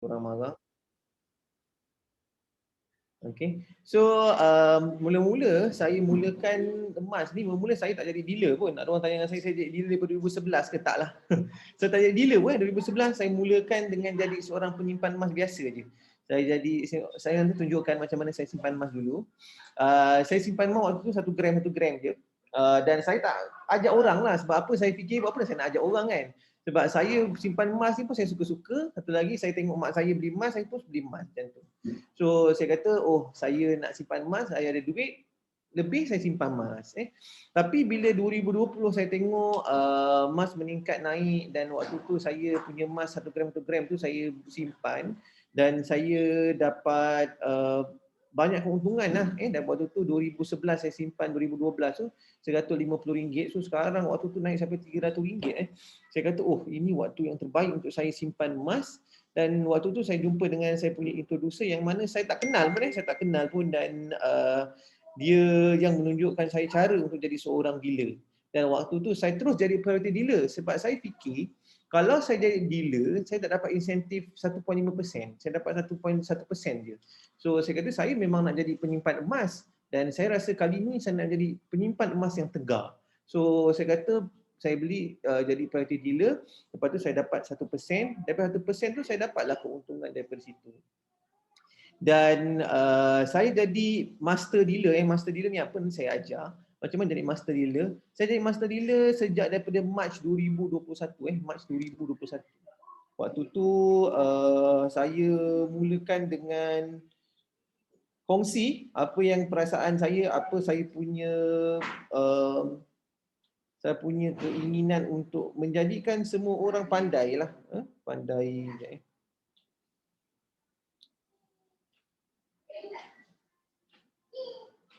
Orang marah. Okey. So, mula-mula saya mulakan emas ni, mula-mula saya tak jadi dealer pun. Ada orang tanya dengan saya jadi dealer daripada 2011 ke? Tak lah. Saya tak jadi dealer pun. 2011 saya mulakan dengan jadi seorang penyimpan emas biasa je. Saya nanti tunjukkan macam mana saya simpan emas dulu. Saya simpan emas waktu tu 1 gram je. Dan saya tak ajak orang lah. Sebab apa saya fikir, buat apa saya nak ajak orang kan? Sebab saya simpan emas ni pun saya suka-suka. Satu lagi saya tengok mak saya beli emas, saya pun beli emas macam tu. So saya kata, oh saya nak simpan emas, saya ada duit, lebih saya simpan emas. Tapi bila 2020 saya tengok emas meningkat naik dan waktu tu saya punya emas 1 gram tu saya simpan dan saya dapat banyak keuntungan lah. Dan waktu tu 2011 saya simpan 2012 tu RM150. So sekarang waktu tu naik sampai RM300. Saya kata, oh ini waktu yang terbaik untuk saya simpan emas. Dan waktu tu saya jumpa dengan saya punya introducer yang mana saya tak kenal pun dan dia yang menunjukkan saya cara untuk jadi seorang dealer. Dan waktu tu saya terus jadi priority dealer sebab saya fikir kalau saya jadi dealer, saya tak dapat insentif 1.5%. Saya dapat 1.1% je. So saya kata saya memang nak jadi penyimpan emas dan saya rasa kali ni saya nak jadi penyimpan emas yang tegar. So saya kata saya beli jadi priority dealer, lepas tu saya dapat 1%, daripada 1% tu saya dapatlah keuntungan daripada situ. Dan saya jadi master dealer. Master dealer ni apa ni saya ajar. Macam mana jadi master dealer? Saya jadi master dealer sejak daripada Mac 2021. Mac 2021. Waktu tu saya mulakan dengan kongsi apa yang perasaan saya, apa saya punya keinginan untuk menjadikan semua orang pandai lah. Pandai sekejap.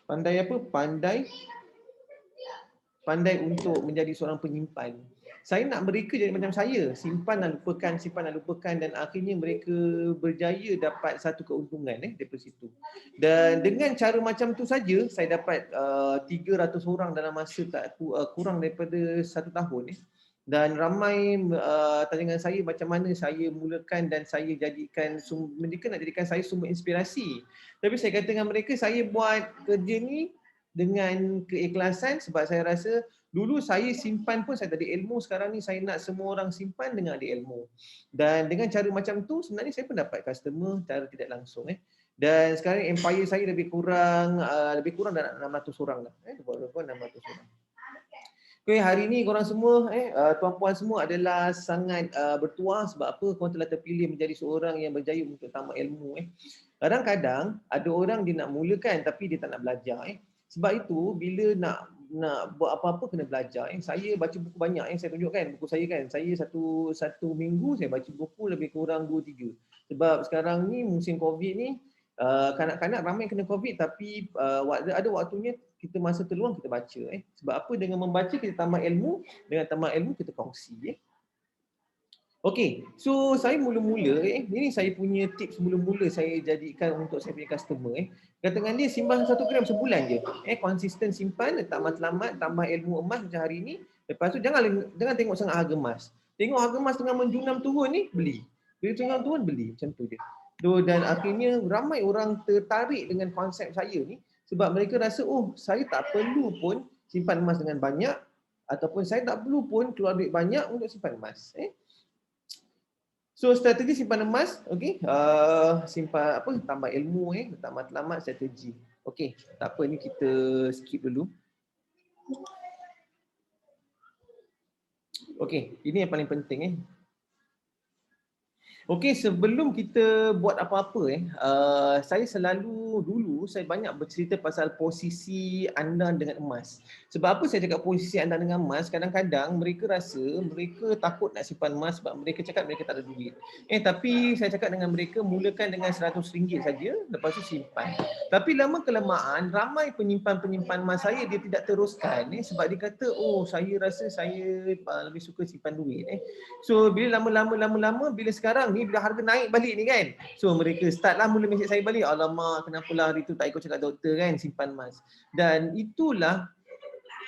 Pandai apa? Pandai untuk menjadi seorang penyimpan. Saya nak mereka jadi macam saya, simpan dan lupakan dan akhirnya mereka berjaya dapat satu keuntungan daripada situ. Dan dengan cara macam tu saja saya dapat 300 orang dalam masa kurang daripada 1 tahun. Dan ramai tanya dengan saya macam mana saya mulakan dan saya jadikan mereka nak jadikan saya sumber inspirasi. Tapi saya kata dengan mereka, saya buat kerja ni dengan keikhlasan sebab saya rasa dulu saya simpan pun saya tak ada ilmu, sekarang ni saya nak semua orang simpan dengan ada ilmu. Dan dengan cara macam tu sebenarnya saya pun dapat customer secara tidak langsung. Dan sekarang empire saya lebih kurang dah 600 orang dah. Lebih kurang 600 orang. Okay, hari ni korang semua, tuan-puan semua adalah sangat bertuah sebab apa? Korang telah terpilih menjadi seorang yang berjaya untuk tamat ilmu. Kadang-kadang ada orang dia nak mulakan tapi dia tak nak belajar. Sebab itu bila nak buat apa-apa kena belajar. Saya baca buku banyak. Saya tunjukkan buku saya kan. Saya satu minggu saya baca buku lebih kurang 2-3. Sebab sekarang ni musim COVID ni, kanak-kanak ramai kena COVID tapi ada waktunya kita masa terluang kita baca. Sebab apa? Dengan membaca kita tambah ilmu, dengan tambah ilmu kita kongsi. Okey, so saya mula-mula ini saya punya tips mula-mula saya jadikan untuk saya punya customer. Katakan dia simpan 1 gram sebulan je. Konsisten simpan, letak matlamat, tambah ilmu emas macam hari ni. Lepas tu jangan tengok sangat harga emas. Tengok harga emas tengah menjunam turun ni, beli. Bila tengah turun, beli. Macam tu je. Dan akhirnya ramai orang tertarik dengan konsep saya ni sebab mereka rasa, oh saya tak perlu pun simpan emas dengan banyak ataupun saya tak perlu pun keluar duit banyak untuk simpan emas. So strategi simpan emas, okey, simpan apa, tambah ilmu, letak matlamat, strategi. Okey, tak apa ni kita skip dulu. Okey, ini yang paling penting. Okey, sebelum kita buat apa-apa, saya selalu dulu saya banyak bercerita pasal posisi anda dengan emas. Sebab apa saya cakap posisi anda dengan emas? Kadang-kadang mereka rasa mereka takut nak simpan emas sebab mereka cakap mereka tak ada duit. Tapi saya cakap dengan mereka mulakan dengan RM100 saja, lepas tu simpan. Tapi lama kelamaan ramai penyimpan-penyimpan emas saya dia tidak teruskan sebab dia kata, oh saya rasa saya lebih suka simpan duit. So bila lama-lama bila sekarang ni bila harga naik balik ni kan, so mereka start lah mula mesej saya balik, alamak kenapalah hari tu tak ikut cakap doktor kan, simpan emas. Dan itulah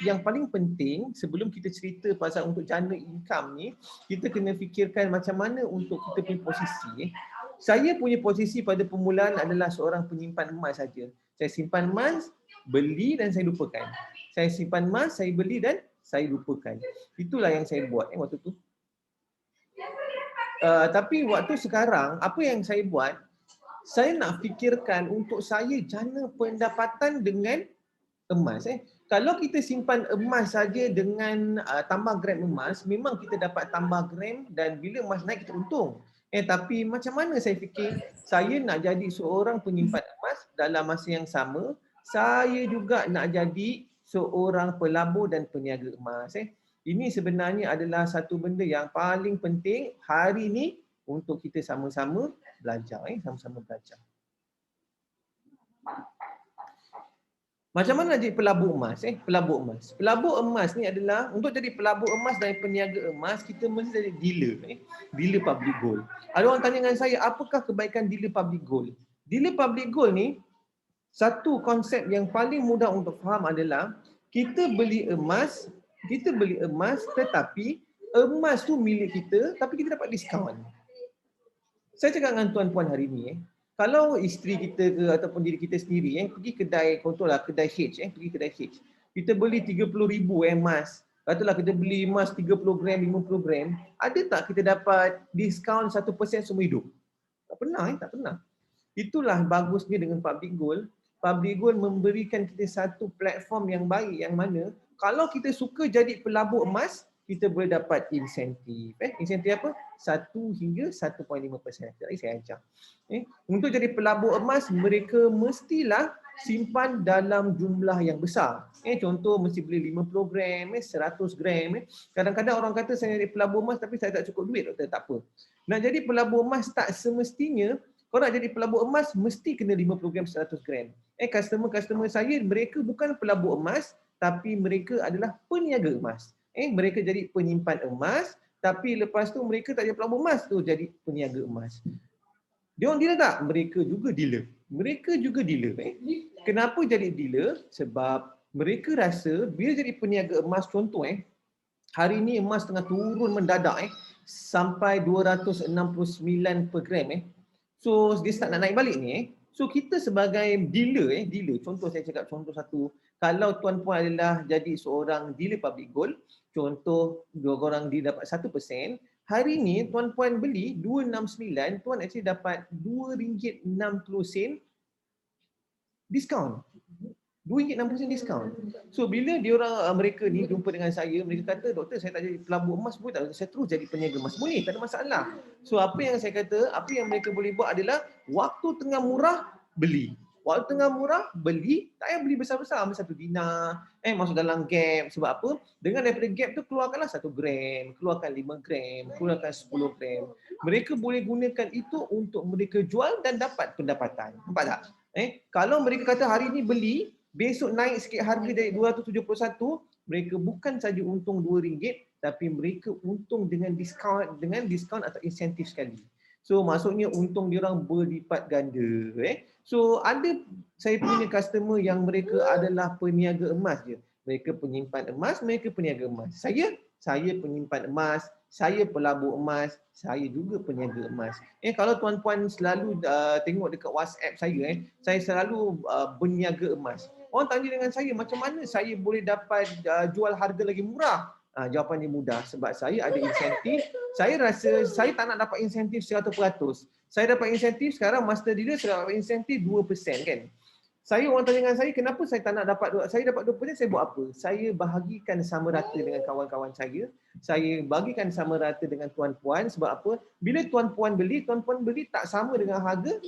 yang paling penting sebelum kita cerita pasal untuk jana income ni, kita kena fikirkan macam mana untuk kita punya posisi. saya punya posisi pada permulaan adalah seorang penyimpan emas saja. Saya simpan emas, beli dan saya lupakan. Saya simpan emas, saya beli dan saya lupakan. Itulah yang saya buat waktu tu. Tapi waktu sekarang, apa yang saya buat, saya nak fikirkan untuk saya jana pendapatan dengan emas. Kalau kita simpan emas saja dengan tambah gram emas, memang kita dapat tambah gram dan bila emas naik kita untung. Tapi macam mana saya fikir, saya nak jadi seorang penyimpan emas dalam masa yang sama, saya juga nak jadi seorang pelabur dan peniaga emas. Ini sebenarnya adalah satu benda yang paling penting hari ini untuk kita sama-sama belajar. Sama-sama belajar. Macam mana jadi pelabur emas? Pelabur emas. Pelabur emas ni adalah, untuk jadi pelabur emas dan peniaga emas, kita mesti jadi dealer. Dealer public gold. Ada orang tanya dengan saya, apakah kebaikan dealer public gold? Dealer public gold ni, satu konsep yang paling mudah untuk faham adalah, kita beli emas tetapi emas tu milik kita, tapi kita dapat diskaun. Saya cakap dengan tuan-puan hari ni, kalau isteri kita ke ataupun diri kita sendiri pergi kedai, contohlah kedai H, pergi kedai H. Kita beli 30,000 emas. Katalah kita beli emas 30 gram, 50 gram, ada tak kita dapat diskaun 1% seumur hidup? Tak pernah, tak pernah. Itulah bagusnya dengan Public Gold. Public Gold memberikan kita satu platform yang baik yang mana kalau kita suka jadi pelabur emas, kita boleh dapat insentif. Insentif apa? 1 hingga 1.5%. Tadi saya ajar. Untuk jadi pelabur emas, mereka mestilah simpan dalam jumlah yang besar. Contoh mesti beli 50 gram, 100 gram. Kadang-kadang orang kata saya jadi pelabur emas tapi saya tak cukup duit. Tak apa. Nak jadi pelabur emas tak semestinya, kalau nak jadi pelabur emas mesti kena 50 gram, 100 gram. Customer-customer saya, mereka bukan pelabur emas tapi mereka adalah peniaga emas. Mereka jadi penyimpan emas, tapi lepas tu mereka tak jadi pelabur emas tu, jadi peniaga emas. Dia orang dealer tak? Mereka juga dealer. Mereka juga dealer. Kenapa jadi dealer? Sebab mereka rasa bila jadi peniaga emas, contoh hari ni emas tengah turun mendadak sampai 269 per gram. So dia start nak naik balik ni. So kita sebagai dealer, contoh saya cakap contoh satu, kalau tuan-puan adalah jadi seorang dealer public gold, contoh dua orang dia dapat 1%, hari ni tuan-puan beli 269, tuan actually dapat RM2.60 diskaun. RM2.60 diskaun. So bila mereka ni jumpa dengan saya, mereka kata, doktor saya tak jadi pelabur emas boleh tak? Saya terus jadi peniaga emas. Boleh, tak ada masalah. So apa yang saya kata, apa yang mereka boleh buat adalah waktu tengah murah, beli. Waktu tengah murah, beli. Tak payah beli besar-besar, ambil 1 dinar, masuk dalam gap. Sebab apa? Dengan daripada gap tu keluarkanlah 1 gram, keluarkan 5 gram, keluarkan 10 gram. Mereka boleh gunakan itu untuk mereka jual dan dapat pendapatan. Nampak tak? Kalau mereka kata hari ni beli, besok naik sikit harga dari 271, mereka bukan saja untung RM2, tapi mereka untung dengan diskaun atau insentif sekali. So maksudnya untung diorang berlipat ganda. So ada saya punya customer yang mereka adalah peniaga emas je. Mereka penyimpan emas, mereka peniaga emas. Saya penyimpan emas, saya pelabur emas, saya juga peniaga emas. Kalau tuan-puan selalu tengok dekat WhatsApp saya selalu berniaga emas. Orang tanya dengan saya, macam mana saya boleh dapat jual harga lagi murah? Jawapannya mudah, sebab saya ada insentif. Saya rasa saya tak nak dapat insentif 100%. Saya dapat insentif sekarang, master dealer saya dapat insentif 2% kan. Orang tanya dengan saya, kenapa saya tak nak dapat, saya dapat 2%, saya buat apa? Saya bahagikan sama rata dengan kawan-kawan saya. Saya bagikan sama rata dengan tuan-puan. Sebab apa? Bila tuan-puan beli tak sama dengan harga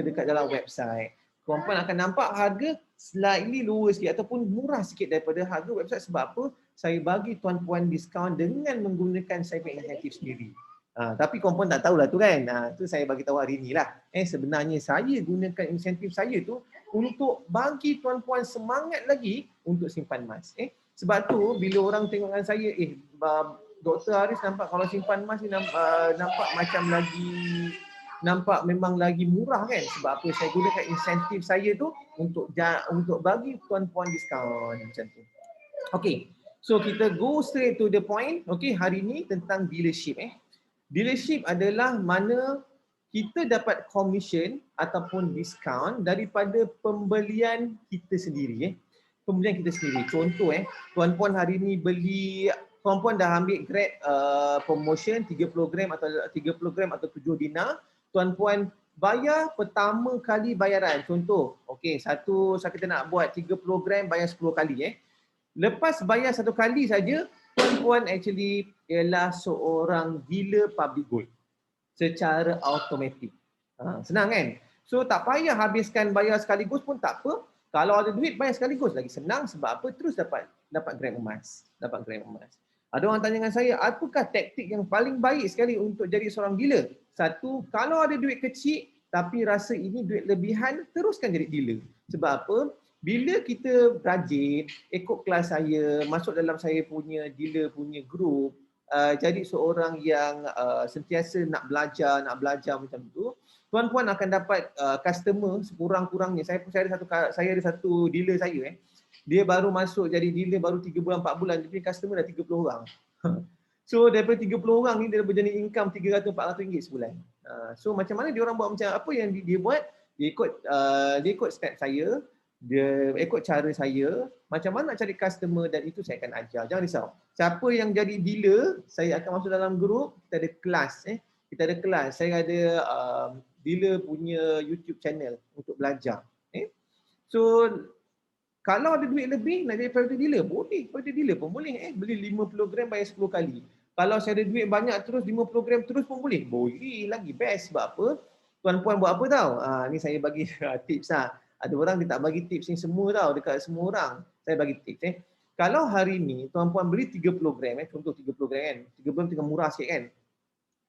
dekat dalam website. Tuan-puan akan nampak harga slightly lower sikit ataupun murah sikit daripada harga website. Sebab apa? Saya bagi tuan-puan diskaun dengan menggunakan saya punya insentif sendiri. Tapi tuan-puan tak tahulah tu kan. Tu saya bagi tahu hari ni lah. Sebenarnya saya gunakan insentif saya tu untuk bagi tuan-puan semangat lagi untuk simpan emas. Sebab tu bila orang tengok dengan saya, Dr. Haris nampak kalau simpan emas ni nampak macam nampak memang lagi murah kan. Sebab apa? Saya gunakan insentif saya tu untuk bagi tuan-puan diskaun macam tu. Okay. So kita go straight to the point. Okay, hari ni tentang dealership. Dealership adalah mana kita dapat commission ataupun diskaun daripada pembelian kita sendiri. Pembelian kita sendiri. Contoh tuan-puan hari ni beli, tuan-puan dah ambil Grab promotion 30 gram atau 7 dinar, tuan-puan bayar pertama kali bayaran. Contoh, okey, kita nak buat 30 gram bayar 10 kali Lepas bayar satu kali saja, tuan-puan actually ialah seorang dealer public gold secara automatik. Senang kan? So tak payah habiskan bayar sekaligus pun tak apa. Kalau ada duit bayar sekaligus lagi senang, sebab apa? Terus dapat gram emas. Ada orang tanya dengan saya, apakah taktik yang paling baik sekali untuk jadi seorang dealer? Satu, kalau ada duit kecil tapi rasa ini duit lebihan, teruskan jadi dealer. Sebab apa? Bila kita rajin, ikut kelas saya, masuk dalam saya punya dealer punya group, jadi seorang yang sentiasa nak belajar macam tu, tuan-puan akan dapat customer sekurang-kurangnya. Saya ada satu dealer saya dia baru masuk jadi dealer baru 3 bulan 4 bulan, dia punya customer dah 30 orang. So daripada 30 orang ni dia dah berjana income 300-400 ringgit sebulan. So macam mana dia orang buat, macam apa yang dia buat? Dia ikut step saya, dia ikut cara saya, macam mana nak cari customer, dan itu saya akan ajar. Jangan risau. Siapa yang jadi dealer, saya akan masuk dalam grup, kita ada kelas. Saya ada dealer punya YouTube channel untuk belajar. So kalau ada duit lebih nak jadi private dealer, boleh. Private dealer pun boleh. Beli 50 gram bayar 10 kali. Kalau saya ada duit banyak terus 50 gram terus pun boleh. Boleh lagi, best. Sebab apa? Tuan-puan buat apa tau? Ni saya bagi tips lah. Ada orang dia tak bagi tips ni semua tau, dekat semua orang. Saya bagi tips Kalau hari ni tuan-puan beli 30 gram contoh 30 gram kan. 30 gram tengah murah sikit kan.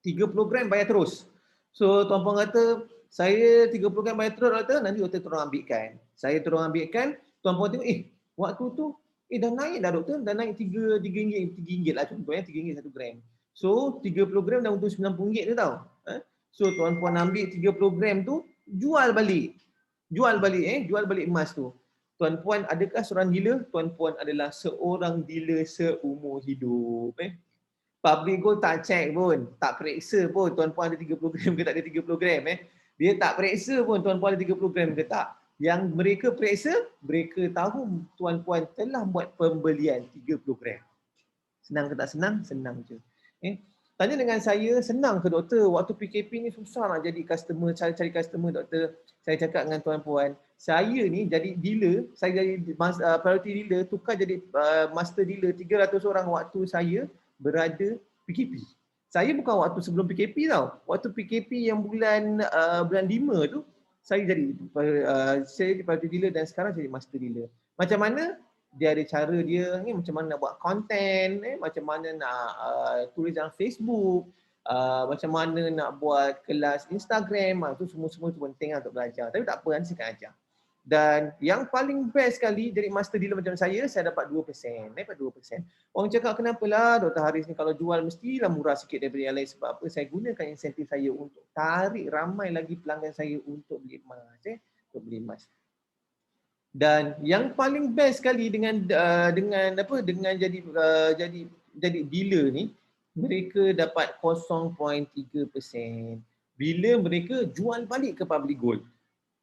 30 gram bayar terus. So tuan-puan kata, saya 30 gram bayar terus, nanti doktor tolong ambilkan. Saya tolong ambilkan, tuan-puan tengok, waktu tu dah naik dah doktor, dah naik 3 ringgit lah contoh 3 ringgit 1 gram. So 30 gram dah untuk 90 ringgit tu tau. So tuan-puan ambil 30 gram tu, jual balik emas tu. Tuan-puan adakah seorang dealer? Tuan-puan adalah seorang dealer seumur hidup. Public gold tak check pun, tak periksa pun tuan-puan ada 30 gram ke tak ada 30 gram Dia tak periksa pun tuan-puan ada 30 gram ke tak. Yang mereka periksa, mereka tahu tuan-puan telah buat pembelian 30 gram. Senang ke tak senang? Senang je. Tanya dengan saya, senang ke doktor? Waktu PKP ni susah nak jadi customer, cari customer doktor. Saya cakap dengan tuan-puan, saya ni jadi dealer, saya jadi priority dealer, tukar jadi master dealer 300 orang waktu saya berada PKP. Saya bukan waktu sebelum PKP tau. Waktu PKP yang bulan 5 tu, saya jadi priority dealer dan sekarang jadi master dealer. Macam mana? Dia ada cara dia ni, macam mana nak buat content, macam mana nak tulis dalam Facebook, macam mana nak buat kelas Instagram, tu semua tu penting lah untuk belajar. Tapi tak apa, nanti saya akan ajar. Dan yang paling best sekali jadi master dealer macam saya dapat 2%. Dapat 2%. Orang cakap, kenapalah Dr. Haris ni kalau jual mestilah murah sikit daripada yang lain. Sebab apa? Saya gunakan insentif saya untuk tarik ramai lagi pelanggan saya untuk beli emas. Untuk beli emas. Dan yang paling best sekali dengan jadi dealer ni, mereka dapat 0.3% bila mereka jual balik ke public gold.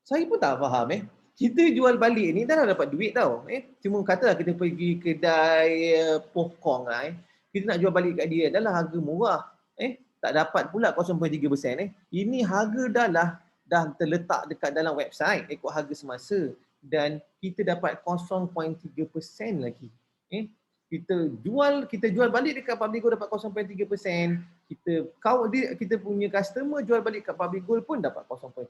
Saya pun tak faham kita jual balik ni dah dapat duit tau. Cuma katalah kita pergi kedai pokong lah kita nak jual balik kat dia, dah harga murah. Tak dapat pula 0.3%. Ini harga dah terletak dekat dalam website ikut harga semasa. Dan kita dapat 0.3% lagi. Kita jual balik dekat public gold dapat 0.3%. Kita punya customer jual balik kat public gold pun dapat 0.3%.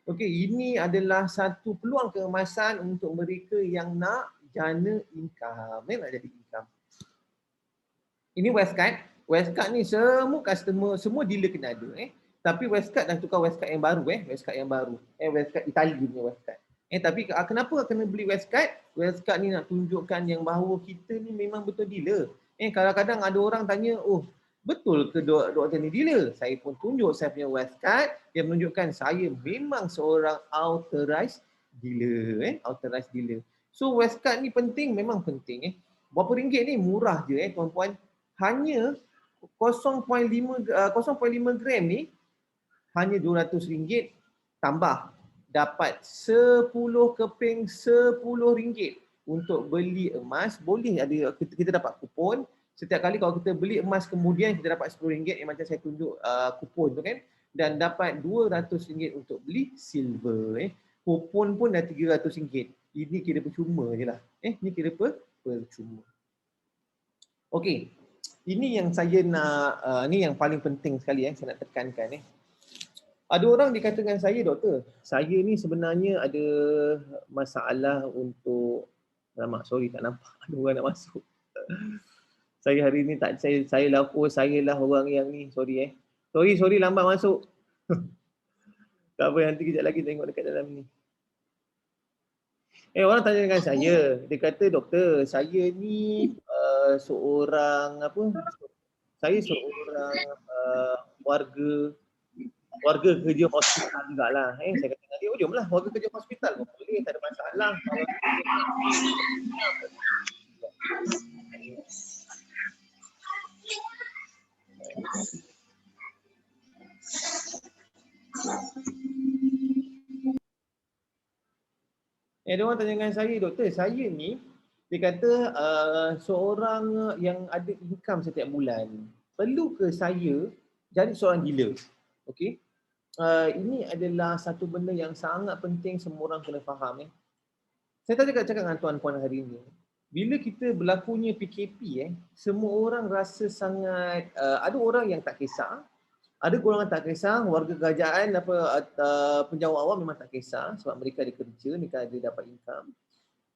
Okey, ini adalah satu peluang keemasan untuk mereka yang nak jana income, nak jadi income. Ini Westcard. Westcard ni semua customer, semua dealer kena ada. Tapi Westcard dah tukar Westcard yang baru. Westcard Itali punya Westcard. Tapi kenapa kena beli Westcard? Westcard ni nak tunjukkan yang bahawa kita ni memang betul dealer. Kadang-kadang ada orang tanya, betul ke doktor ni dealer? Saya pun tunjuk saya punya Westcard yang menunjukkan saya memang seorang authorized dealer. Authorized dealer. So Westcard ni penting, memang penting. Berapa ringgit ni? Murah je tuan-puan. Hanya 0.5 gram ni hanya RM200 tambah dapat 10 keping RM10 untuk beli emas. Boleh ada kita dapat kupon. Setiap kali kalau kita beli emas kemudian kita dapat RM10 yang macam saya tunjuk kupon tu kan, dan dapat RM200 untuk beli silver. Kupon pun dah RM300. Ini kira percuma je lah. Ini kira percuma. Okey. Ini yang saya nak, ni yang paling penting sekali saya nak tekankan. Ada orang dikata dengan saya, doktor, saya ni sebenarnya ada masalah untuk, sorry tak nampak ada orang nak masuk. Saya hari ni tak, saya lah orang yang ni, sorry Sorry lambat masuk. Tak apa, nanti kejap lagi tengok dekat dalam ni. Orang tanya dengan saya, dia kata, doktor, saya ni seorang warga kerja hospital jugalah. Saya kata dengan dia, jomlah warga kerja hospital pun boleh, tak ada masalah. Dia orang tanya dengan saya, doktor, saya ni, dia kata seorang yang ada income setiap bulan, perlu ke saya jadi seorang gila? Okey. Ini adalah satu benda yang sangat penting semua orang kena faham. Saya tadi cakap dengan tuan-puan hari ini, bila kita berlakunya PKP, semua orang rasa sangat, ada orang yang tak kisah, ada golongan tak kisah, warga kerajaan, penjawat awam memang tak kisah sebab mereka ada kerja, mereka ada dapat income.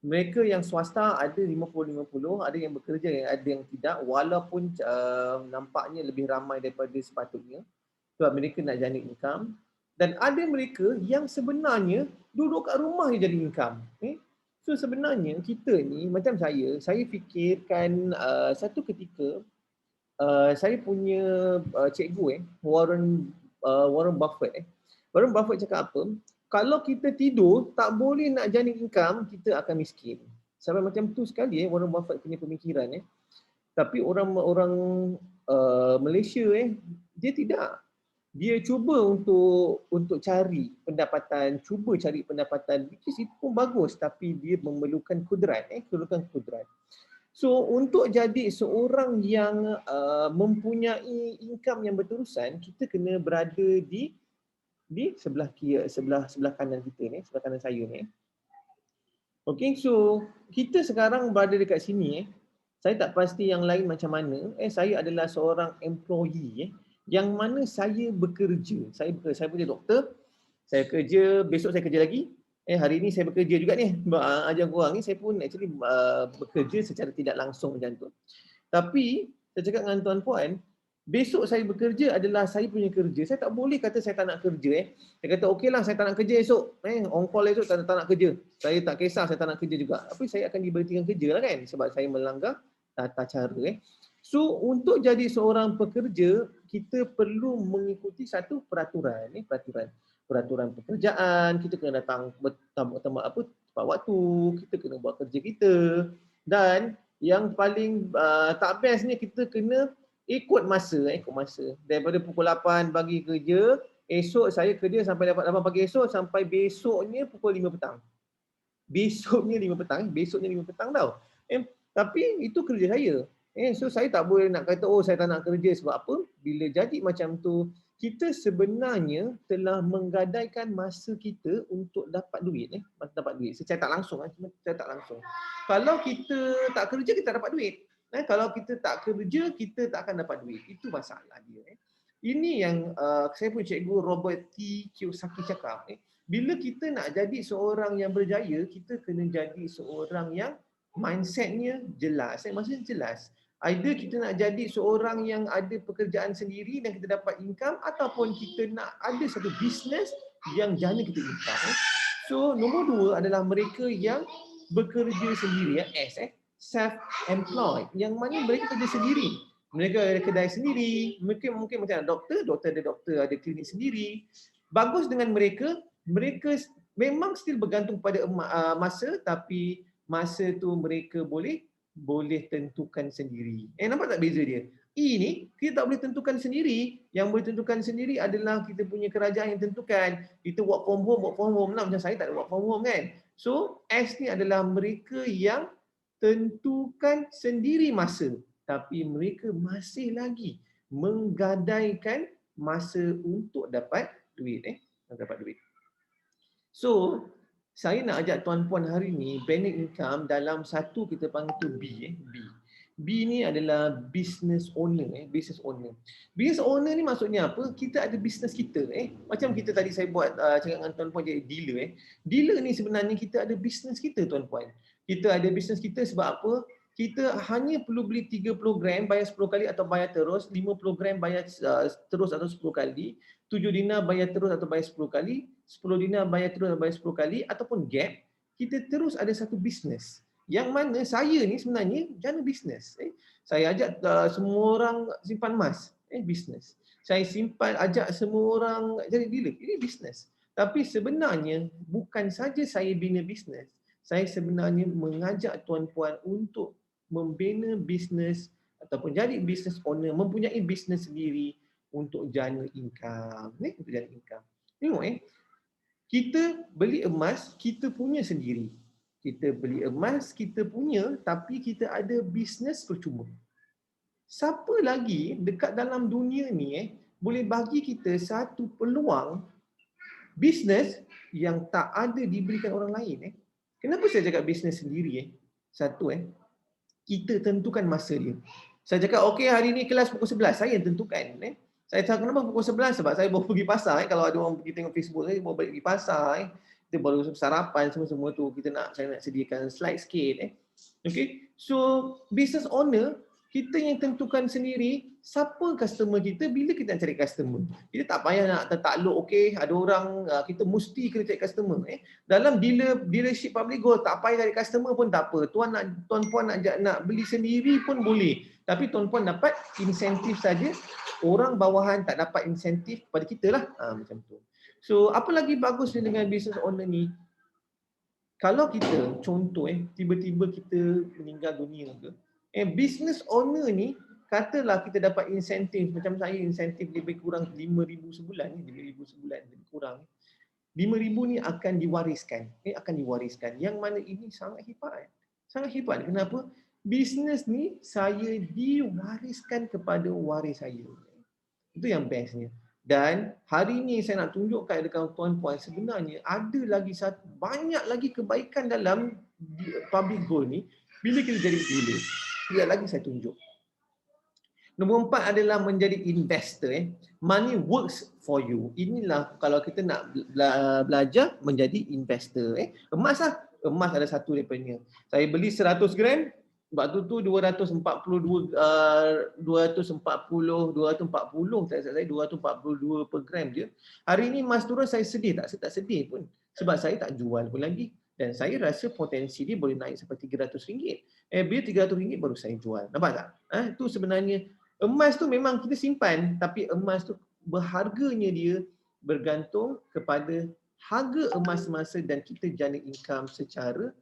Mereka yang swasta ada 50-50, ada yang bekerja, ada yang tidak, walaupun nampaknya lebih ramai daripada sepatutnya sebab mereka nak jana income. Dan ada mereka yang sebenarnya duduk kat rumah je jadi income. So sebenarnya kita ni, macam saya fikirkan satu ketika saya punya cikgu Warren Buffett. Warren Buffett cakap apa? Kalau kita tidur tak boleh nak jana income, kita akan miskin. Sampai macam tu sekali Warren Buffett punya pemikiran. Tapi orang Malaysia dia tidak. Dia cuba untuk cari pendapatan, which is itu pun bagus, tapi dia memerlukan kudrat. So untuk jadi seorang yang mempunyai income yang berterusan, kita kena berada di sebelah kanan kita ni, sebelah kanan saya ni. Okey, so kita sekarang berada dekat sini. Saya tak pasti yang lain macam mana. Saya adalah seorang employee yang mana saya bekerja. Saya punya doktor. Saya kerja, besok saya kerja lagi. Hari ni saya bekerja juga ni. Ajar korang ni saya pun actually bekerja secara tidak langsung macam tu. Tapi saya cakap dengan tuan-puan, besok saya bekerja adalah saya punya kerja. Saya tak boleh kata saya tak nak kerja. Saya kata okeylah saya tak nak kerja esok. On call esok tak nak kerja. Saya tak kisah saya tak nak kerja juga. Tapi saya akan diberhentikan kerja lah kan sebab saya melanggar tata cara. So untuk jadi seorang pekerja, kita perlu mengikuti satu peraturan. Peraturan pekerjaan, kita kena datang tepat waktu, kita kena buat kerja kita. Dan yang paling tak bestnya kita kena ikut masa. Daripada pukul 8 pagi kerja, esok saya kerja sampai 8 pagi esok sampai besoknya pukul 5 petang. Besoknya 5 petang tau. Tapi itu kerja saya. So saya tak boleh nak kata saya tak nak kerja sebab apa? Bila jadi macam tu, kita sebenarnya telah menggadaikan masa kita untuk dapat duit. Dapat duit secara tak langsung. Kalau kita tak kerja, kita tak dapat duit. Kalau kita tak kerja, kita tak akan dapat duit. Itu masalah dia. Ini yang saya pun cikgu Robert T. Kiyosaki cakap. Bila kita nak jadi seorang yang berjaya, kita kena jadi seorang yang mindsetnya jelas. Maksudnya jelas. Either kita nak jadi seorang yang ada pekerjaan sendiri dan kita dapat income, ataupun kita nak ada satu bisnes yang jana kita income. So nombor 2 adalah mereka yang bekerja sendiri, self-employed, yang mana mereka kerja sendiri. Mereka ada kedai sendiri, mungkin macam doktor ada klinik sendiri. Bagus dengan mereka memang still bergantung pada masa, tapi masa tu mereka boleh tentukan sendiri. Nampak tak beza dia? E ni kita tak boleh tentukan sendiri. Yang boleh tentukan sendiri adalah kita punya kerajaan yang tentukan. Kita work from home lah. Macam saya tak ada work from home kan. So S ni adalah mereka yang tentukan sendiri masa. Tapi mereka masih lagi menggadaikan masa untuk dapat duit. Dapat duit. So, saya nak ajak tuan-puan hari ni basic income dalam satu kita panggil tu B. B ni adalah business owner. Business owner. Business owner ni maksudnya apa? Kita ada business kita. Macam kita tadi saya buat cakap dengan tuan-puan jadi dealer. Dealer ni sebenarnya kita ada business kita tuan-puan. Kita ada business kita sebab apa? Kita hanya perlu beli 30 gram bayar 10 kali atau bayar terus, 50 gram bayar terus atau 10 kali, 7 dinar bayar terus atau bayar 10 kali, 10 dinar bayar terus atau bayar 10 kali, ataupun gap, kita terus ada satu bisnes. Yang mana saya ni sebenarnya jana bisnes. Saya ajak semua orang simpan emas, bisnes. Saya ajak semua orang jadi dealer, ini bisnes. Tapi sebenarnya bukan saja saya bina bisnes, saya sebenarnya mengajak tuan-puan untuk membina bisnes ataupun jadi business owner, mempunyai bisnes sendiri untuk jana income. Untuk jana income. Tengok kita beli emas, kita punya sendiri. Kita beli emas, kita punya, tapi kita ada bisnes percuma. Siapa lagi dekat dalam dunia ni boleh bagi kita satu peluang bisnes yang tak ada diberikan orang lain? Kenapa saya cakap bisnes sendiri? Satu, kita tentukan masa dia. Saya cakap, okey hari ni kelas pukul 11, saya yang tentukan. Saya tahu kenapa pukul 11 sebab saya baru pergi pasar. Kalau ada orang pergi tengok Facebook, saya baru balik pergi pasar. Kita baru sarapan semua-semua tu. Saya nak sediakan slide sikit. Okay. So, business owner, kita yang tentukan sendiri siapa customer kita bila kita nak cari customer. Kita tak payah nak tertakluk, okey, ada orang kita mesti kena cari customer. Dalam dealership public gold, tak payah cari customer pun tak apa. Tuan-puan nak beli sendiri pun boleh. Tapi tuan-puan dapat insentif saja. Orang bawahan tak dapat insentif kepada kita lah. Macam tu. So, apa lagi bagusnya dengan business owner ni? Kalau kita, contoh tiba-tiba kita meninggal dunia ke, business owner ni, katalah kita dapat insentif, macam saya insentif lebih kurang 5,000 sebulan, 5,000 sebulan lebih kurang. 5,000 ni akan diwariskan. Akan diwariskan. Yang mana ini sangat hebat. Sangat hebat. Kenapa? Bisnes ni saya diwariskan kepada waris saya. Itu yang bestnya. Dan hari ini saya nak tunjukkan dekat tuan-puan sebenarnya ada lagi banyak lagi kebaikan dalam public gold ni bila kita jadi dealer. Sekali lagi saya tunjuk. Nombor 4 adalah menjadi investor. Money works for you. Inilah kalau kita nak belajar menjadi investor. Emas lah. Emas ada satu daripadanya. Saya beli 100 gram. Waktu tu 242 per gram je. Hari ni emas turun saya sedih tak? Saya tak sedih pun. Sebab saya tak jual pun lagi. Dan saya rasa potensi dia boleh naik sampai RM300. Bila RM300 baru saya jual. Nampak tak? Itu sebenarnya emas tu memang kita simpan. Tapi emas tu berharganya dia bergantung kepada harga emas semasa dan kita jana income secara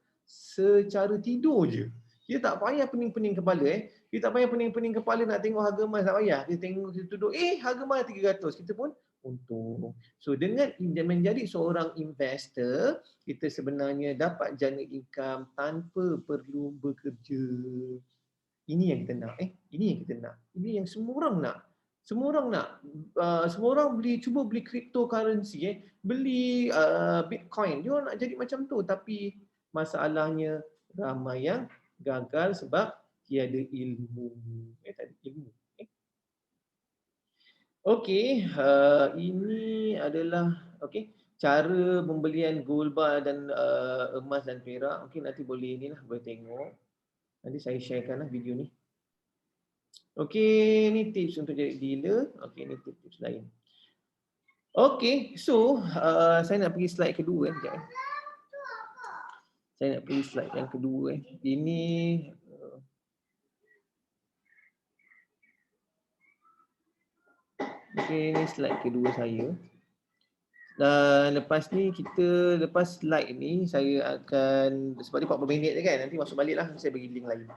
tidur je. Kita tak payah pening-pening kepala. Kita tak payah pening-pening kepala nak tengok harga emas, tak payah. Kita tengok, kita duduk, harga emas 300. Kita pun untung. So dengan menjadi seorang investor, kita sebenarnya dapat jana income tanpa perlu bekerja. Ini yang kita nak. Ini yang kita nak. Ini yang semua orang nak. Semua orang nak. Semua orang cuba beli cryptocurrency. Beli Bitcoin. Dia nak jadi macam tu. Tapi masalahnya ramai yang gagal sebab tiada ilmu. Tak ada ilmu. Okey, ini adalah cara pembelian gold bar dan emas dan perak. Mungkin nanti boleh boleh tengok. Nanti saya sharekanlah video ni. Okey, ni tips untuk jadi dealer. Okey, ni tips lain. Okey, so saya nak pergi slide kedua sekejap. Saya nak pergi slide yang kedua. Ini ini slide kedua saya. Dan lepas slide ni saya akan, sebab dia 40 minit je kan, nanti masuk balik lah saya bagi link lain.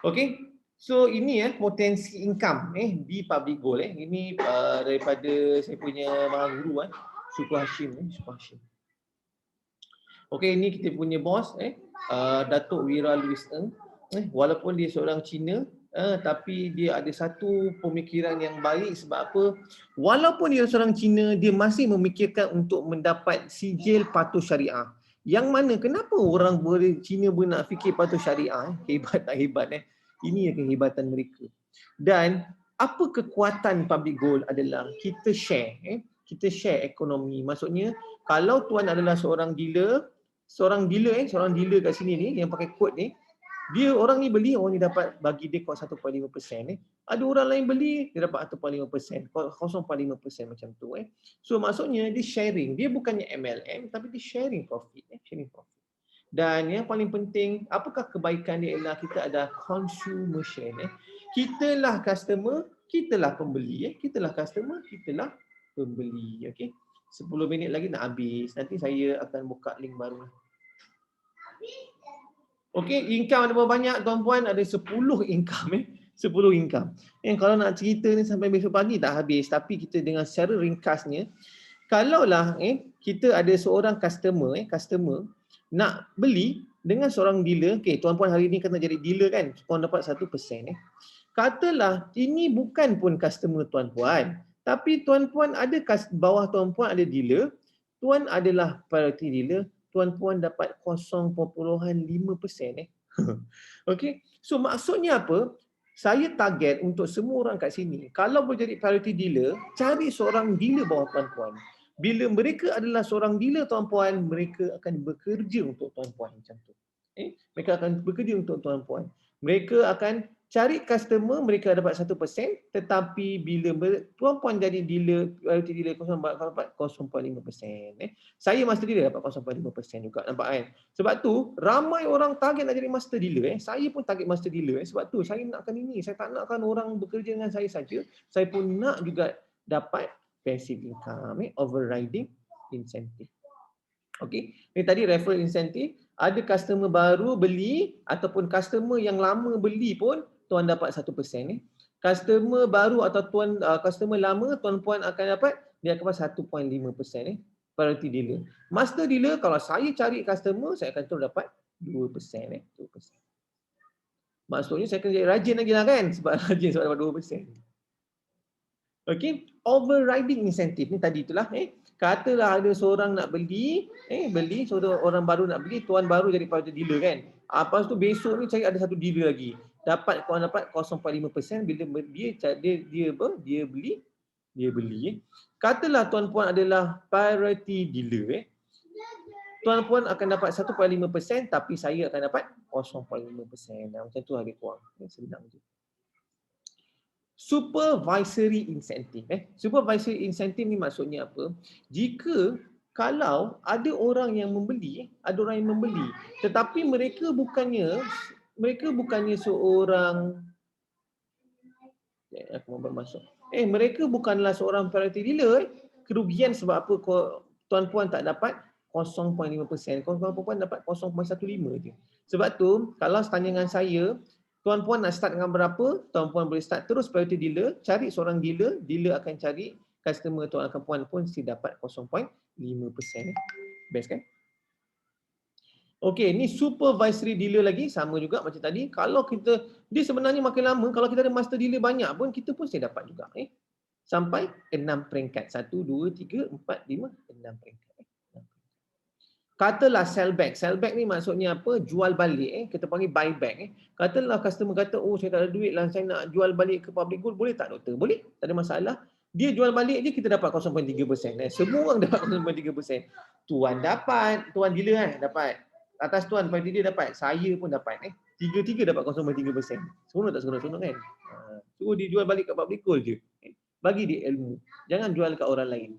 Okey. So ini potensi income di public gold Ini daripada saya punya mahal guru Suku Hashim Suku Hashim. Okey, ini kita punya bos Datuk Wira Louis Ng. Walaupun dia seorang Cina tapi dia ada satu pemikiran yang baik. Sebab apa? Walaupun dia seorang Cina, dia masih memikirkan untuk mendapat sijil patuh syariah. Yang mana kenapa orang Cina nak fikir patuh syariah? Hebat tak hebat Ini kehebatan mereka. Dan apa kekuatan public gold adalah kita share kita share ekonomi. Maksudnya kalau tuan adalah seorang dealer kat sini ni yang pakai kod ni, dia orang ni beli, orang ni dapat bagi dia kod 1.5%. Ada orang lain beli, dia dapat 1.5%, 0.5% macam tu. So maksudnya dia sharing, dia bukannya MLM tapi dia sharing profit. Sharing profit. Dan yang paling penting, apakah kebaikan dia ialah kita ada consumer share. Kitalah customer, kitalah pembeli. Kitalah customer, kitalah pembeli. Okey. 10 minit lagi nak habis. Nanti saya akan buka link baru. Okey, income ada berapa banyak tuan-puan? Ada 10 income 10 income. Kalau nak cerita ni sampai besok pagi tak habis. Tapi kita dengan secara ringkasnya, kalaulah kita ada seorang customer nak beli dengan seorang dealer. Okey, tuan-puan hari ni kena jadi dealer kan? Tuan dapat 1%. Katalah ini bukan pun customer tuan-puan, tapi tuan-puan ada bawah tuan-puan ada dealer, tuan adalah priority dealer, tuan-puan dapat 0.5%. Okey. So maksudnya apa? Saya target untuk semua orang kat sini, kalau boleh jadi priority dealer, cari seorang dealer bawah tuan-puan. Bila mereka adalah seorang dealer tuan-puan, mereka akan bekerja untuk tuan-puan macam tu. Mereka akan bekerja untuk tuan-puan. Mereka akan cari customer, mereka dapat 1%, tetapi bila tuan-puan jadi dealer, priority dealer, dapat 0.5%. Saya master dealer dapat 0.5% juga, nampak kan? Sebab tu, ramai orang target nak jadi master dealer. Saya pun target master dealer. Sebab tu, saya nakkan ini. Saya tak nakkan orang bekerja dengan saya saja. Saya pun nak juga dapat passive income, overriding incentive. Okey, ini tadi referral incentive. Ada customer baru beli ataupun customer yang lama beli pun tuan dapat 1%. Customer baru atau customer lama tuan-puan akan dapat dia akan dapat 1.5%. Priority dealer. Master dealer, kalau saya cari customer, saya akan terus dapat 2%. 2%. Maksudnya saya kena jadi rajin lagi lah kan? Sebab rajin sebab dapat 2%. Okey, overriding incentive ni tadi itulah katalah ada seorang nak beli seorang orang baru nak beli, tuan baru jadi priority dealer kan. Lepas tu besok ni cari ada satu dealer lagi. Tuan dapat 0.5% bila dia beli. Katalah tuan-puan adalah priority dealer tuan-puan akan dapat 1.5% tapi saya akan dapat 0.5%. Macam tu lebih kurang. Senang je. Supervisory incentive. Supervisory incentive ni maksudnya apa? Jika kalau ada orang yang membeli, tetapi mereka bukannya seorang mereka bukanlah seorang priority dealer, kerugian sebab apa tuan-puan tak dapat 0.5%, tuan-puan dapat 0.15 je. Sebab tu kalau tanya dengan saya, tuan-puan nak start dengan berapa? Tuan-puan boleh start terus priority dealer, cari seorang dealer, dealer akan cari customer tuan-puan pun mesti dapat 0.5%. Best kan? Okey, ni supervisory dealer lagi sama juga macam tadi. Kalau dia sebenarnya makin lama, kalau kita ada master dealer banyak pun kita pun saya dapat juga. Sampai 6 peringkat. 1, 2, 3, 4, 5, 6 peringkat. Katalah sell back. Sell back ni maksudnya apa? Jual balik. Kita panggil buy back. Katalah customer kata, oh saya tak ada duit lah, saya nak jual balik ke public gold. Boleh tak doktor? Boleh. Tak ada masalah. Dia jual balik je, kita dapat 0.3%. Semua orang dapat 0.3%. Tuan dapat. Tuan dealer dapat. Atas tuan, priority dia dapat. Saya pun dapat. Tiga-tiga dapat 0.3%. Seronok tak seronok kan? Suruh dia jual balik kat public gold je. Bagi dia ilmu. Jangan jual kat orang lain.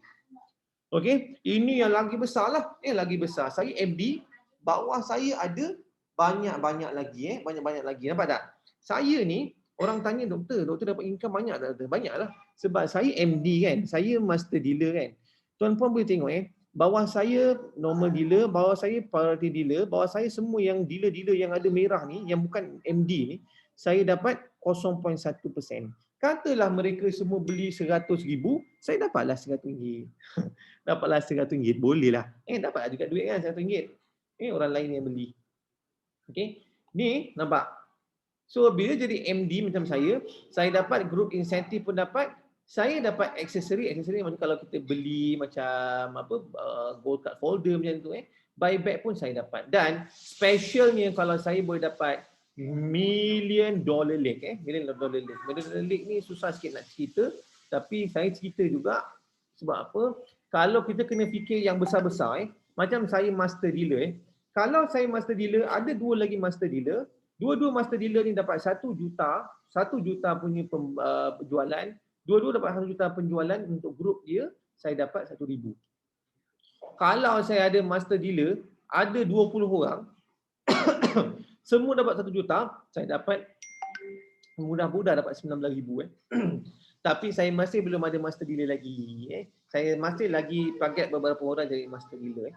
Okey, ini yang lagi besar lah. Lagi besar. Saya MD, bawah saya ada banyak-banyak lagi. Banyak-banyak lagi. Nampak tak? Saya ni, orang tanya doktor dapat income banyak tak? Banyak lah. Sebab saya MD kan. Saya master dealer kan. Tuan-puan boleh tengok bawah saya normal dealer, bawah saya priority dealer, bawah saya semua yang dealer-dealer yang ada merah ni, yang bukan MD ni, saya dapat 0.1%. Katalah mereka semua beli 100,000, saya dapatlah RM100. Dapatlah RM100, boleh lah. Dapatlah juga duit kan RM100. Orang lain yang beli. Okey. Ni nampak. So bila jadi MD macam saya dapat group insentif pun dapat, saya dapat aksesori macam kalau kita beli macam apa gold card folder macam tu buyback pun saya dapat. Dan specialnya kalau saya boleh dapat $1 million league $1 million league. $1 million league ni susah sikit nak cerita, tapi saya cerita juga sebab apa? Kalau kita kena fikir yang besar-besar macam saya master dealer kalau saya master dealer, ada dua lagi master dealer. Dua-dua master dealer ni dapat 1 juta punya penjualan. Dua-dua dapat 1 juta penjualan untuk grup dia, saya dapat 1,000. Kalau saya ada master dealer, ada 20 orang, semua dapat 1 juta, saya dapat mudah-mudah dapat 19,000 Tapi saya masih belum ada master dealer lagi. Saya masih lagi target beberapa orang jadi master dealer.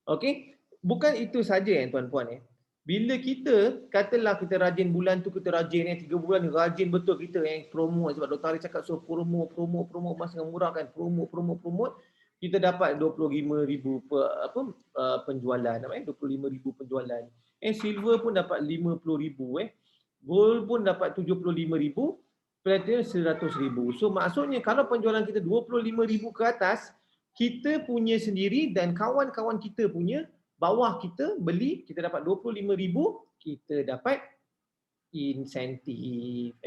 Okey, bukan itu saja tuan-puan Bila kita katalah kita rajin bulan tu kita rajin 3 bulan ni rajin betul kita promo sebab Dr. Ari cakap so promo mas dengan murah kan promo kita dapat 25,000 penjualan 25,000 penjualan. Silver pun dapat 50,000 gold pun dapat 75,000, platinum 100,000. So maksudnya kalau penjualan kita 25,000 ke atas, kita punya sendiri dan kawan-kawan kita punya bawah kita beli, kita dapat 25,000, kita dapat insentif.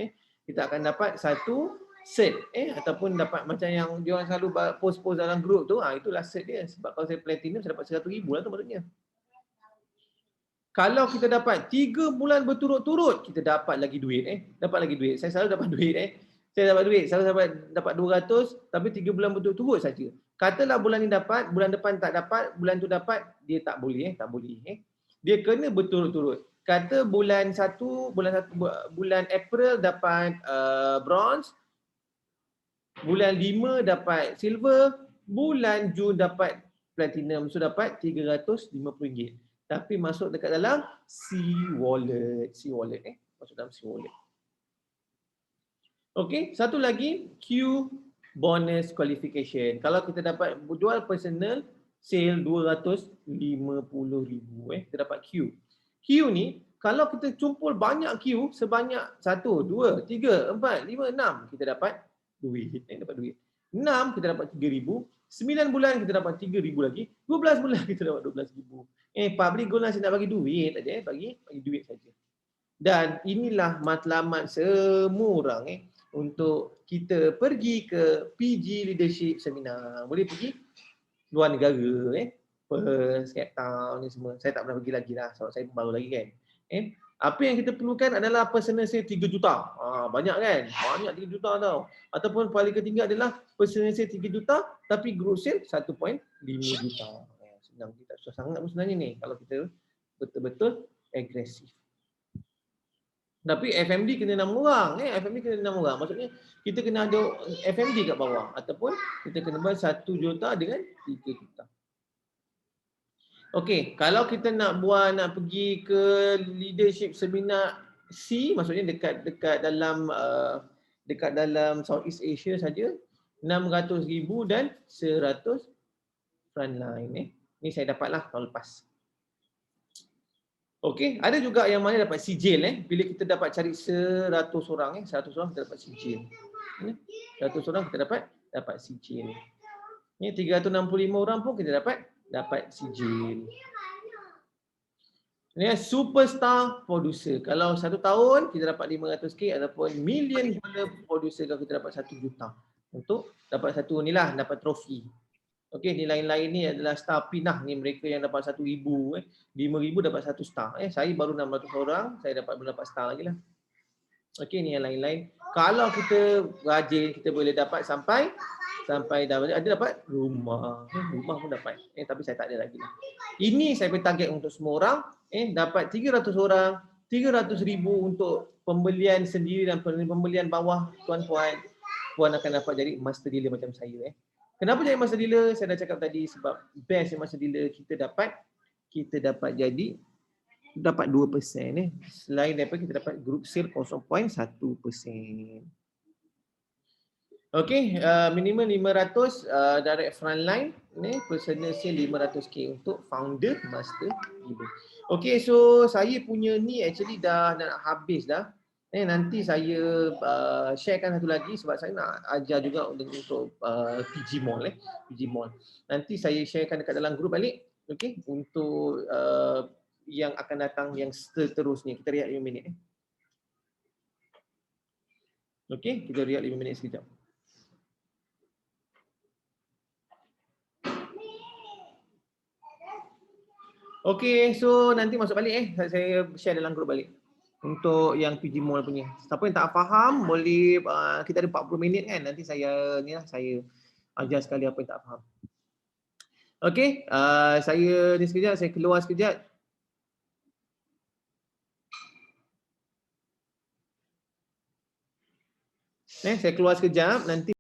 Kita akan dapat satu set ataupun dapat macam yang dia orang selalu post-post dalam group tu, itulah set dia. Sebab kalau saya platinum saya dapat 100,000 lah tu maksudnya. Kalau kita dapat 3 bulan berturut-turut, kita dapat lagi duit dapat lagi duit. Saya selalu dapat duit Saya dapat duit, selalu dapat 200 tapi 3 bulan berturut-turut saja. Katalah bulan ni dapat, bulan depan tak dapat, bulan tu dapat, dia tak boleh tak boleh. Dia kena berturut-turut. Kata bulan April dapat bronze, bulan 5 dapat silver, bulan Jun dapat platinum, so dapat RM350. Tapi masuk dekat dalam C-wallet, masuk dalam C-wallet. Okey, satu lagi Q bonus qualification. Kalau kita dapat jual personal sale 250,000 kita dapat Q. Q ni kalau kita kumpul banyak Q sebanyak 1, 2, 3, 4, 5, 6 kita dapat duit. 6 kita dapat 3,000, 9 bulan kita dapat 3,000 lagi, 12 bulan kita dapat 12,000. Public goal saya nak bagi duit saja bagi duit saja. Dan inilah matlamat semua orang untuk kita pergi ke PG Leadership Seminar. Boleh pergi luar negara Perth, Cape Town ni semua. Saya tak pernah pergi lagi lah sebab saya baru lagi kan. Apa yang kita perlukan adalah personal sale 3 juta. Banyak kan? Banyak 3 juta tau. Ataupun paling ketinggi adalah personal sale 3 juta tapi group sale 1.5 juta. Senang kita susah sangat pun sebenarnya ni kalau kita betul-betul agresif. Tapi FMD kena 6 orang. FMD kena 6 orang. Maksudnya kita kena ada FMD kat bawah. Ataupun kita kena bayar 1 juta dengan 3 juta. Okey, kalau kita nak pergi ke leadership seminar C, maksudnya dekat dalam Southeast Asia saja, 600,000 dan 100 frontline. Ni saya dapatlah tahun lepas. Okey, ada juga yang mana dapat sijil bila kita dapat cari 100 orang 100 orang kita dapat sijil. 100 orang kita dapat sijil. Ni 365 orang pun kita dapat sijil. Ni superstar producer. Kalau 1 tahun kita dapat 500k ataupun million dollar producer kalau kita dapat 1 juta. Untuk dapat satu inilah dapat trofi. Okey, ni lain-lain ni adalah star pin lah. Ni mereka yang dapat 1,000, 5,000 dapat 1 star. Saya baru 600 orang, saya belum dapat star lagi lah. Okey, ni yang lain-lain. Kalau kita rajin, kita boleh dapat sampai ada dapat rumah. Rumah pun dapat. Tapi saya tak ada lagi lah. Ini saya target untuk semua orang. Dapat 300 orang, 300,000 untuk pembelian sendiri dan pembelian bawah tuan-puan. Puan akan dapat jadi master dealer macam saya. Kenapa jadi master dealer? Saya dah cakap tadi sebab best master dealer kita dapat jadi dapat 2%. Selain daripada kita dapat group sale 0.1%. Okey, minimum 500 direct frontline, personal sale 500k untuk founder, master, giver. Okey, so saya punya ni actually dah nak habis dah. Nanti saya sharekan satu lagi sebab saya nak ajar juga untuk PG Mall PG Mall. Nanti saya sharekan dekat dalam group balik, okey, untuk yang akan datang yang seterusnya. Kita rehat 5 minit. Okey, kita rehat 5 minit sekejap. Okey, so nanti masuk balik saya share dalam grup balik. Untuk yang PG Mall punya. Siapa yang tak faham boleh kita ada 40 minit kan. Nanti saya saya ajar sekali apa yang tak faham. Okey, saya ni sekejap, saya keluar sekejap. Saya keluar sekejap, nanti